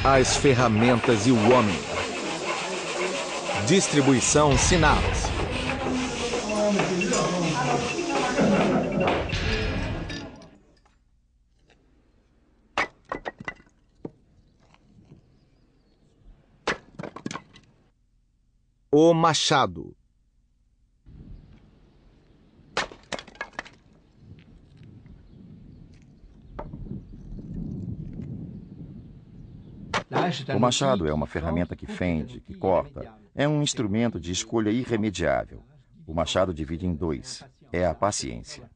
as ferramentas e o homem. Distribuição Sinaus. O machado. O machado é uma ferramenta que fende, que corta. É um instrumento de escolha irremediável. O machado divide em dois. É a paciência.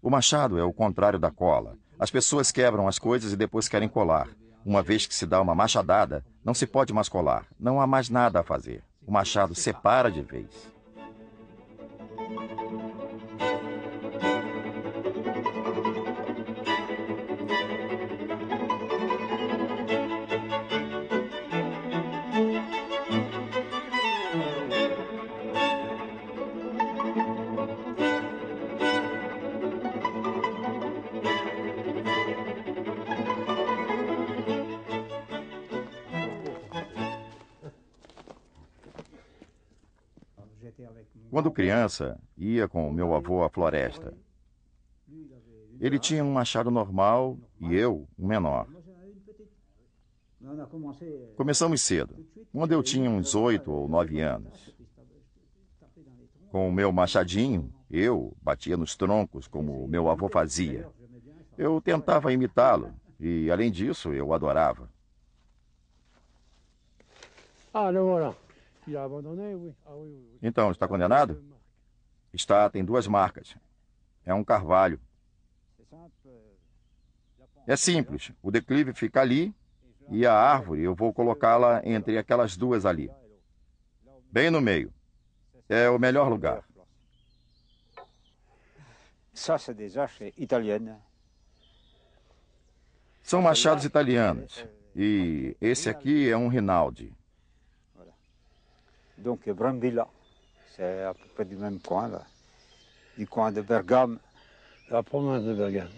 O machado é o contrário da cola. As pessoas quebram as coisas e depois querem colar. Uma vez que se dá uma machadada, não se pode mais colar. Não há mais nada a fazer. O machado separa de vez. Quando criança, ia com o meu avô à floresta. Ele tinha um machado normal e eu, um menor. Começamos cedo, quando eu tinha uns 8 ou 9 anos. Com o meu machadinho, eu batia nos troncos como o meu avô fazia. Eu tentava imitá-lo e, além disso, eu adorava. Então, está condenado? Está, tem 2 marcas. É um carvalho. É simples, o declive fica ali e a árvore eu vou colocá-la entre aquelas 2 ali. Bem no meio. É o melhor lugar. São machados italianos. E esse aqui é um Rinaldi. Donc Brambilla, c'est à peu près du même coin là, du coin de Bergame. La province de Bergame.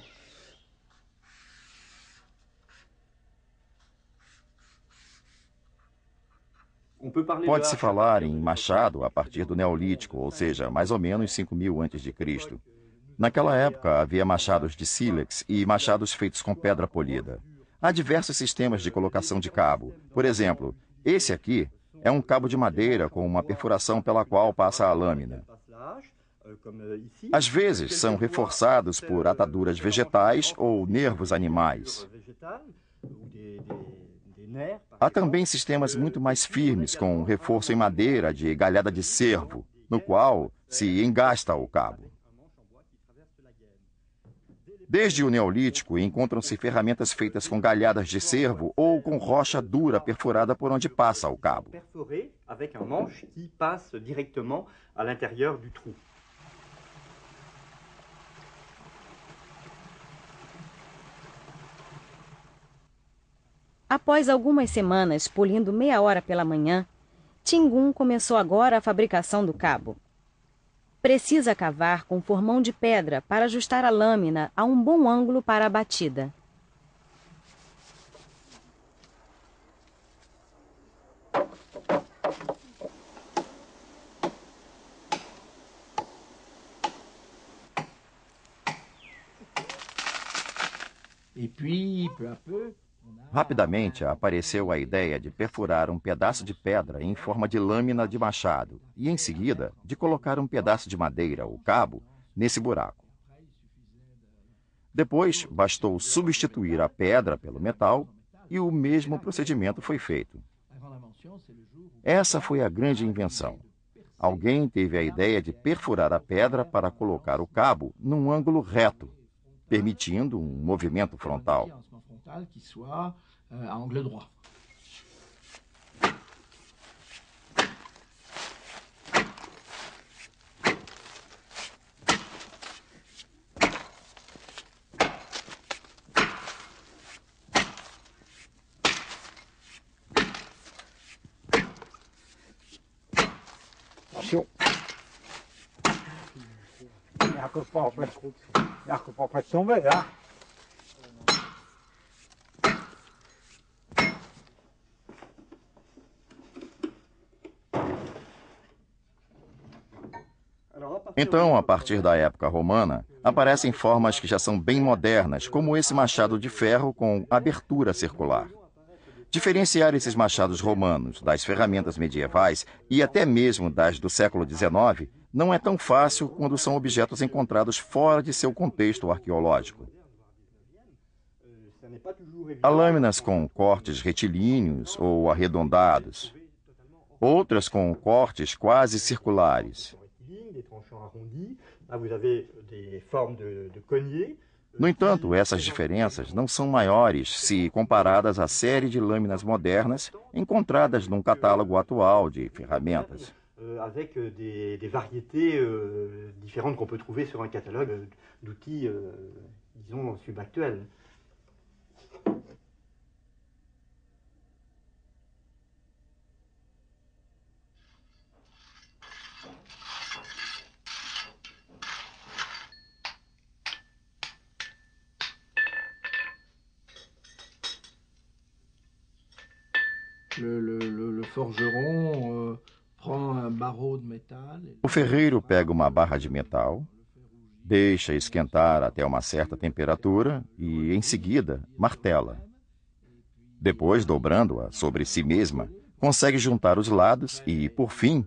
Pode-se falar em machado a partir do Neolítico, ou seja, mais ou menos 5.000 a.C. Naquela época havia machados de sílex e machados feitos com pedra polida. Há diversos sistemas de colocação de cabo. Por exemplo, esse aqui é um cabo de madeira com uma perfuração pela qual passa a lâmina. Às vezes são reforçados por ataduras vegetais ou nervos animais. Há também sistemas muito mais firmes com reforço em madeira de galhada de cervo, no qual se engasta o cabo. Desde o Neolítico, encontram-se ferramentas feitas com galhadas de cervo ou com rocha dura perfurada por onde passa o cabo. Após algumas semanas polindo meia hora pela manhã, Tingun começou agora a fabricação do cabo. Precisa cavar com formão de pedra para ajustar a lâmina a um bom ângulo para a batida. Rapidamente apareceu a ideia de perfurar um pedaço de pedra em forma de lâmina de machado e, em seguida, de colocar um pedaço de madeira, o cabo, nesse buraco. Depois, bastou substituir a pedra pelo metal e o mesmo procedimento foi feito. Essa foi a grande invenção. Alguém teve a ideia de perfurar a pedra para colocar o cabo num ângulo reto, permitindo um movimento frontal. Il faut pas tomber, hein. Então, a partir da época romana, aparecem formas que já são bem modernas, como esse machado de ferro com abertura circular. Diferenciar esses machados romanos das ferramentas medievais e até mesmo das do século XIX não é tão fácil quando são objetos encontrados fora de seu contexto arqueológico. Há lâminas com cortes retilíneos ou arredondados, outras com cortes quase circulares. No entanto, essas diferenças não são maiores se comparadas à série de lâminas modernas encontradas num catálogo atual de ferramentas. Avec des variétés différentes qu'on peut trouver sur un catalogue d'outils, disons, subactuels. O ferreiro pega uma barra de metal, deixa esquentar até uma certa temperatura e, em seguida, martela. Depois, dobrando-a sobre si mesma, consegue juntar os lados e, por fim,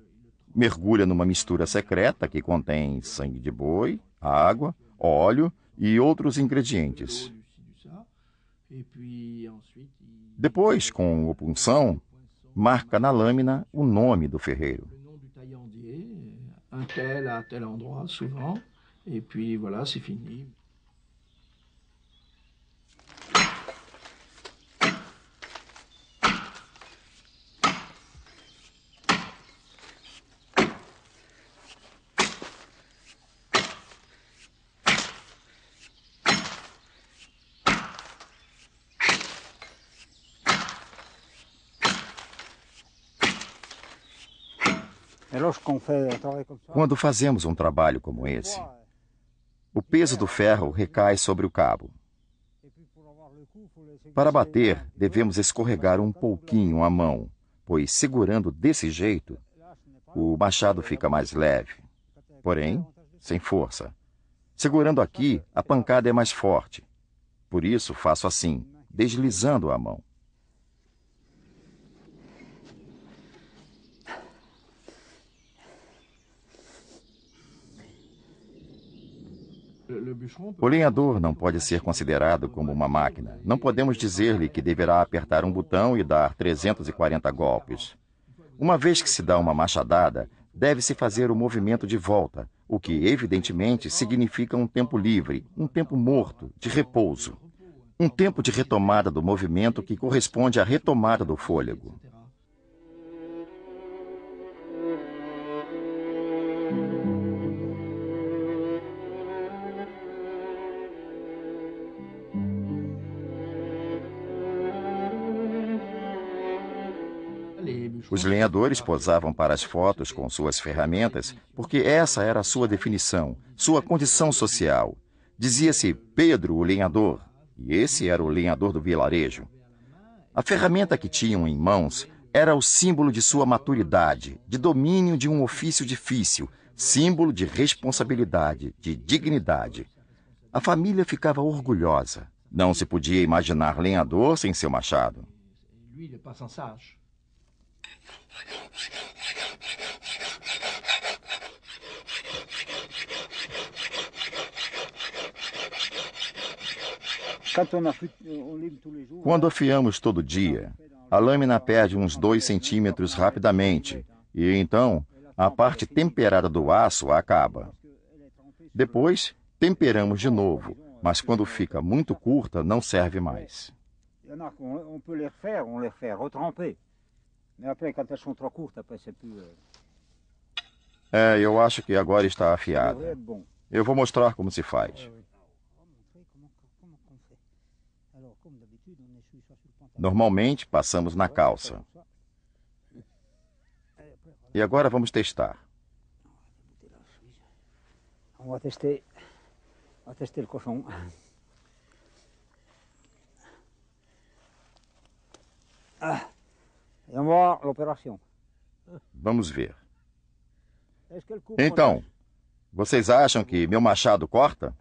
mergulha numa mistura secreta que contém sangue de boi, água, óleo e outros ingredientes. Depois, com o punção, marca na lâmina o nome do ferreiro. Quando fazemos um trabalho como esse, o peso do ferro recai sobre o cabo. Para bater, devemos escorregar um pouquinho a mão, pois segurando desse jeito, o machado fica mais leve, porém, sem força. Segurando aqui, a pancada é mais forte. Por isso, faço assim, deslizando a mão. O lenhador não pode ser considerado como uma máquina. Não podemos dizer-lhe que deverá apertar um botão e dar 340 golpes. Uma vez que se dá uma machadada, deve-se fazer o movimento de volta, o que, evidentemente, significa um tempo livre, um tempo morto, de repouso. Um tempo de retomada do movimento que corresponde à retomada do fôlego. Os lenhadores posavam para as fotos com suas ferramentas porque essa era a sua definição, sua condição social. Dizia-se Pedro, o lenhador, e esse era o lenhador do vilarejo. A ferramenta que tinham em mãos era o símbolo de sua maturidade, de domínio de um ofício difícil, símbolo de responsabilidade, de dignidade. A família ficava orgulhosa. Não se podia imaginar lenhador sem seu machado. Quando afiamos todo dia, a lâmina perde uns 2 centímetros rapidamente e, então, a parte temperada do aço acaba. Depois, temperamos de novo, mas quando fica muito curta, não serve mais. Eu acho que agora está afiada. Eu vou mostrar como se faz. Normalmente, passamos na calça. E agora vamos testar. Vamos testar o colchão. Vamos ver. Então, Vocês acham que meu machado corta?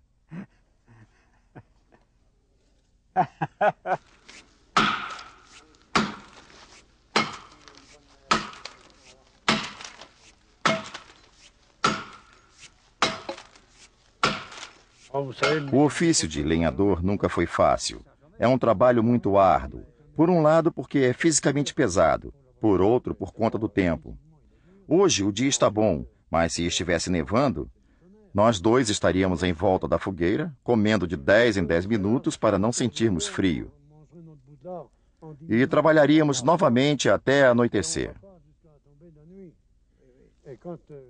O ofício de lenhador nunca foi fácil. É um trabalho muito árduo. Por um lado, porque é fisicamente pesado. Por outro, por conta do tempo. Hoje o dia está bom, mas se estivesse nevando, nós dois estaríamos em volta da fogueira, comendo de 10 em 10 minutos para não sentirmos frio. E trabalharíamos novamente até anoitecer.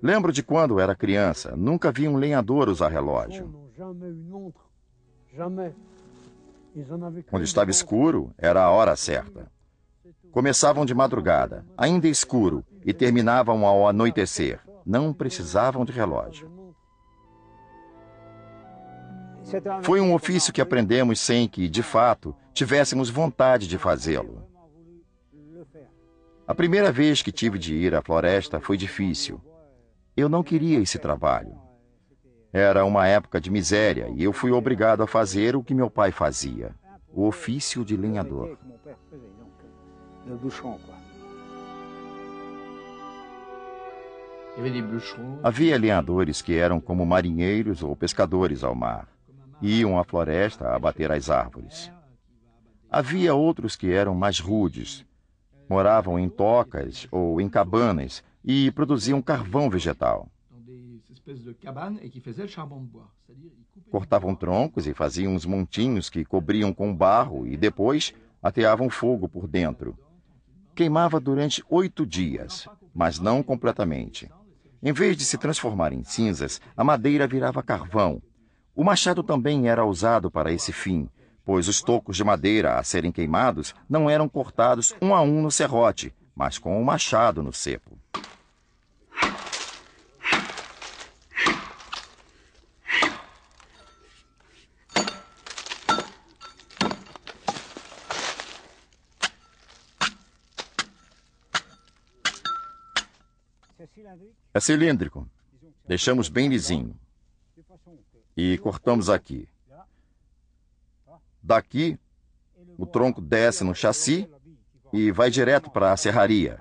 Lembro de quando era criança, nunca vi um lenhador usar relógio. Quando estava escuro, era a hora certa. Começavam de madrugada, ainda escuro, e terminavam ao anoitecer. Não precisavam de relógio. Foi um ofício que aprendemos sem que, de fato, tivéssemos vontade de fazê-lo. A primeira vez que tive de ir à floresta foi difícil. Eu não queria esse trabalho. Era uma época de miséria e eu fui obrigado a fazer o que meu pai fazia, o ofício de lenhador. Havia lenhadores que eram como marinheiros ou pescadores ao mar. Iam à floresta a bater as árvores. Havia outros que eram mais rudes. Moravam em tocas ou em cabanas e produziam carvão vegetal. Cortavam troncos e faziam uns montinhos que cobriam com barro e depois ateavam fogo por dentro. Queimava durante 8 dias, mas não completamente. Em vez de se transformar em cinzas, a madeira virava carvão. O machado também era usado para esse fim, pois os tocos de madeira a serem queimados não eram cortados um a um no serrote, mas com o machado no cepo. É cilíndrico. Deixamos bem lisinho. E cortamos aqui. Daqui, o tronco desce no chassi e vai direto para a serraria.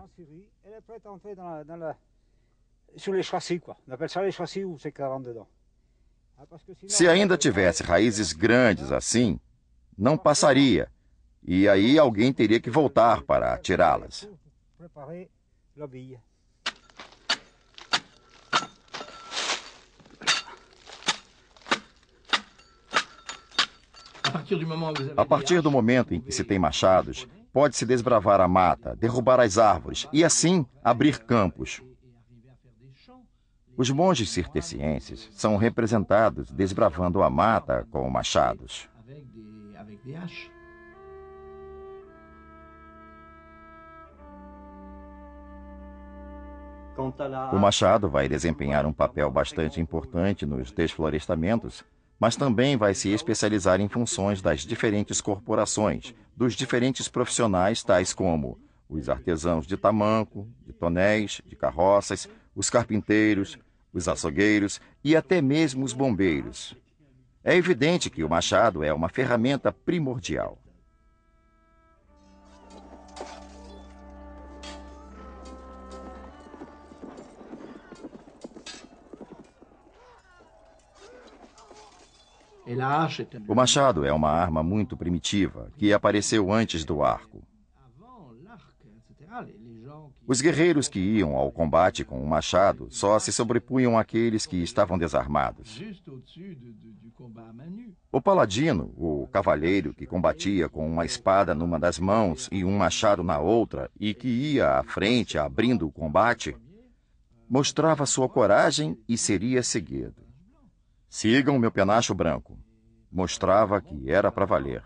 Se ainda tivesse raízes grandes assim, não passaria. E aí alguém teria que voltar para tirá-las. A partir do momento em que se tem machados, pode-se desbravar a mata, derrubar as árvores e, assim, abrir campos. Os monges cirtecienses são representados desbravando a mata com machados. O machado vai desempenhar um papel bastante importante nos desflorestamentos, mas também vai se especializar em funções das diferentes corporações, dos diferentes profissionais tais como os artesãos de tamanco, de tonéis, de carroças, os carpinteiros, os açougueiros e até mesmo os bombeiros. É evidente que o machado é uma ferramenta primordial. O machado é uma arma muito primitiva, que apareceu antes do arco. Os guerreiros que iam ao combate com o machado só se sobrepunham àqueles que estavam desarmados. O paladino, o cavaleiro que combatia com uma espada numa das mãos e um machado na outra e que ia à frente abrindo o combate, mostrava sua coragem e seria seguido. Sigam meu penacho branco. Mostrava que era para valer.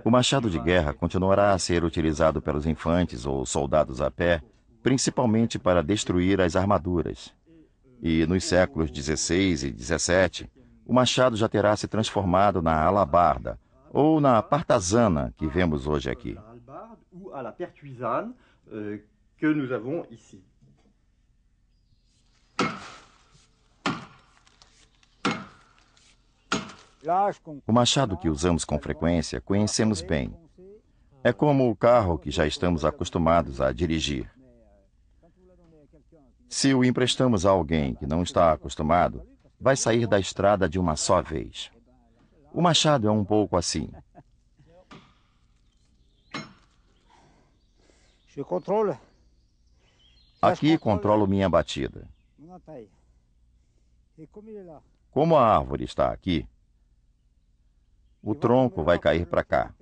O machado de guerra continuará a ser utilizado pelos infantes ou soldados a pé, principalmente para destruir as armaduras. E nos séculos XVI e XVII, o machado já terá se transformado na alabarda, ou na partazana que vemos hoje aqui. que nous avons ici. O machado que usamos com frequência conhecemos bem. É como o carro que já estamos acostumados a dirigir. Se o emprestamos a alguém que não está acostumado, vai sair da estrada de uma só vez. O machado é um pouco assim. Aqui controlo minha batida. Como a árvore está aqui, o tronco vai cair para cá.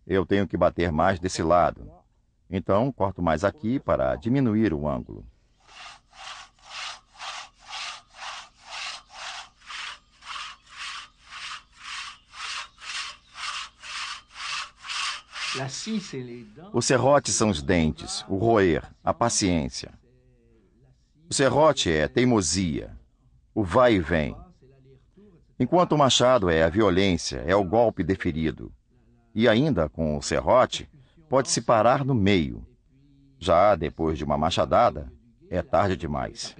Eu tenho que bater mais desse lado. Então, corto mais aqui para diminuir o ângulo. O serrote são os dentes, o roer, a paciência. O serrote é teimosia, o vai e vem. Enquanto o machado é a violência, é o golpe deferido. E ainda com o serrote, pode-se parar no meio. Já depois de uma machadada, é tarde demais.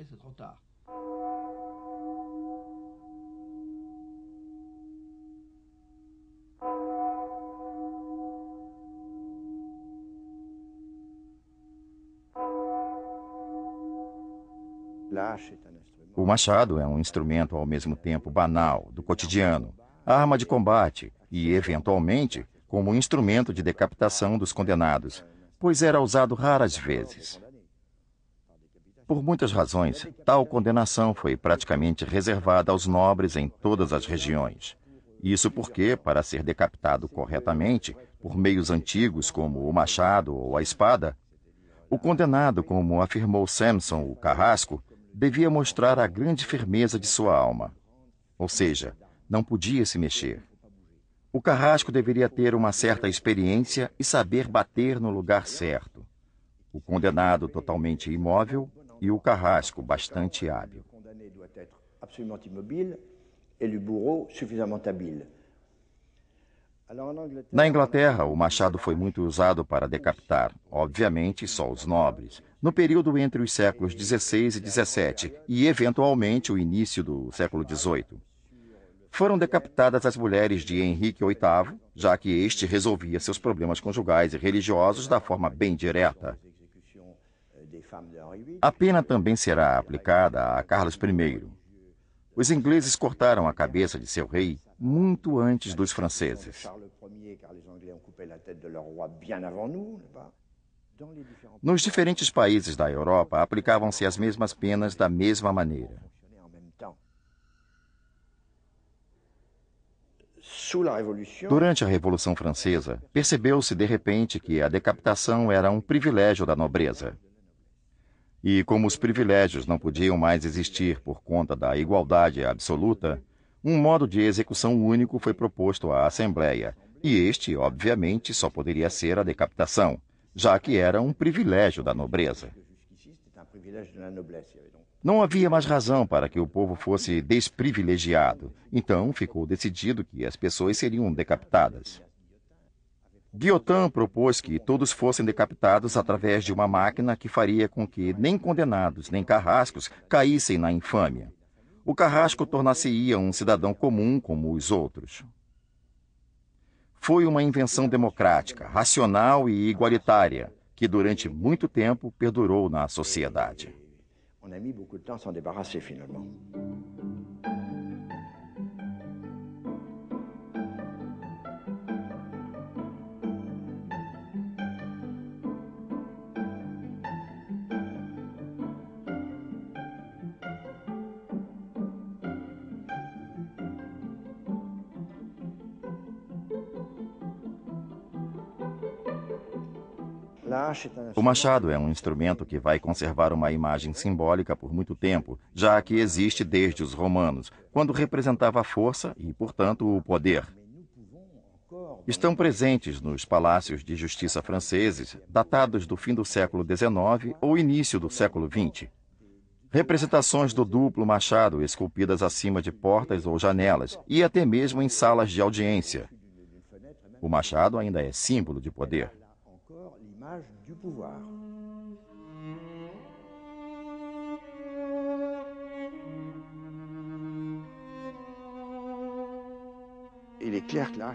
O machado é um instrumento ao mesmo tempo banal, do cotidiano, arma de combate e, eventualmente, como instrumento de decapitação dos condenados, pois era usado raras vezes. Por muitas razões, tal condenação foi praticamente reservada aos nobres em todas as regiões. Isso porque, para ser decapitado corretamente, por meios antigos como o machado ou a espada, o condenado, como afirmou Samson, o carrasco, devia mostrar a grande firmeza de sua alma. Ou seja, não podia se mexer. O carrasco deveria ter uma certa experiência e saber bater no lugar certo. O condenado totalmente imóvel e o carrasco bastante hábil. Na Inglaterra, o machado foi muito usado para decapitar, obviamente só os nobres, no período entre os séculos XVI e XVII e, eventualmente, o início do século XVIII. Foram decapitadas as mulheres de Henrique VIII, já que este resolvia seus problemas conjugais e religiosos da forma bem direta. A pena também será aplicada a Carlos I. Os ingleses cortaram a cabeça de seu rei muito antes dos franceses. Nos diferentes países da Europa, aplicavam-se as mesmas penas da mesma maneira. Durante a Revolução Francesa, percebeu-se de repente que a decapitação era um privilégio da nobreza. E como os privilégios não podiam mais existir por conta da igualdade absoluta, um modo de execução único foi proposto à Assembleia, e este, obviamente, só poderia ser a decapitação, já que era um privilégio da nobreza. Não havia mais razão para que o povo fosse desprivilegiado, então ficou decidido que as pessoas seriam decapitadas. Guillotin propôs que todos fossem decapitados através de uma máquina que faria com que nem condenados nem carrascos caíssem na infâmia. O carrasco tornar-se-ia um cidadão comum como os outros. Foi uma invenção democrática, racional e igualitária, que durante muito tempo perdurou na sociedade. On a mis beaucoup de temps à s'en débarrasser finalement. O machado é um instrumento que vai conservar uma imagem simbólica por muito tempo, já que existe desde os romanos, quando representava a força e, portanto, o poder. Estão presentes nos palácios de justiça franceses, datados do fim do século XIX ou início do século XX. Representações do duplo machado esculpidas acima de portas ou janelas, e até mesmo em salas de audiência. O machado ainda é símbolo de poder. l'âge du pouvoir.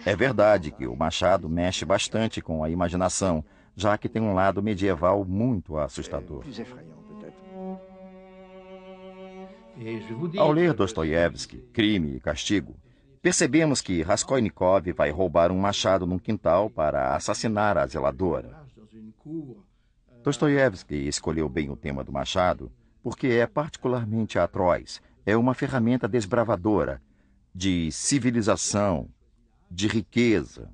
É verdade que o Machado mexe bastante com a imaginação, já que tem um lado medieval muito assustador. Ao ler Dostoiévski, Crime e Castigo, percebemos que Raskolnikov vai roubar um machado num quintal para assassinar a zeladora. Dostoiévski escolheu bem o tema do machado porque é particularmente atroz. É uma ferramenta desbravadora de civilização, de riqueza,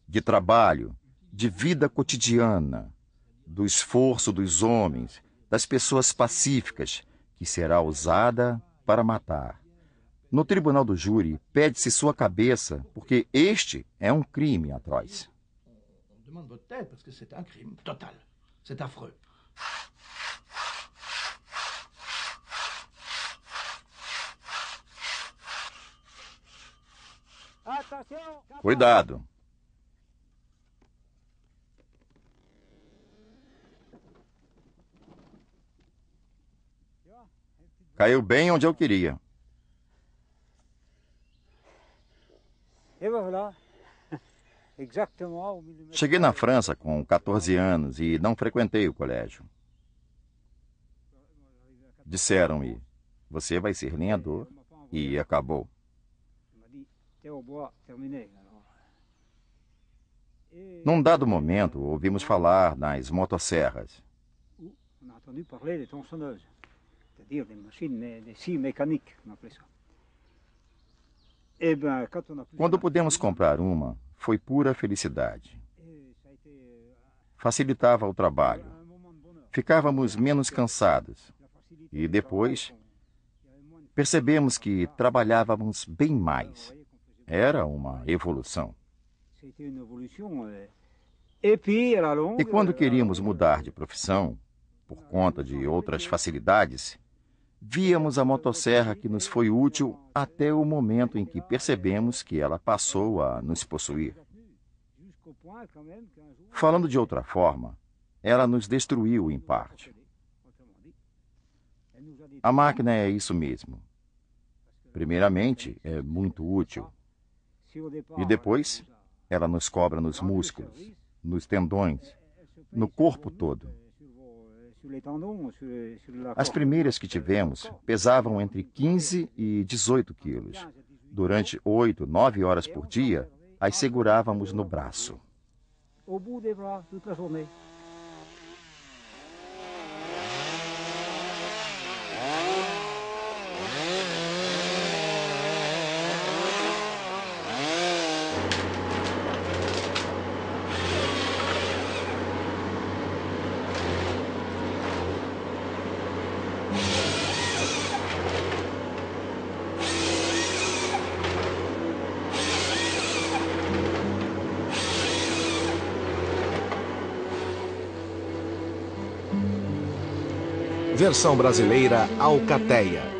de trabalho, de vida cotidiana, do esforço dos homens, das pessoas pacíficas, que será usada para matar. No tribunal do júri, pede-se sua cabeça, porque este é um crime atroz. Cuidado! Caiu bem onde eu queria. Cheguei na França com 14 anos e não frequentei o colégio. Disseram-me, você vai ser lenhador, e acabou. Num dado momento, ouvimos falar nas motosserras. Quando pudemos comprar uma, foi pura felicidade. Facilitava o trabalho. Ficávamos menos cansados. E depois, percebemos que trabalhávamos bem mais. Era uma evolução. E quando queríamos mudar de profissão, por conta de outras facilidades, víamos a motosserra que nos foi útil até o momento em que percebemos que ela passou a nos possuir. Falando de outra forma, ela nos destruiu em parte. A máquina é isso mesmo. Primeiramente, é muito útil. E depois, ela nos cobra nos músculos, nos tendões, no corpo todo. As primeiras que tivemos pesavam entre 15 e 18 quilos. Durante 8, 9 horas por dia, as segurávamos no braço. Versão brasileira Alcateia.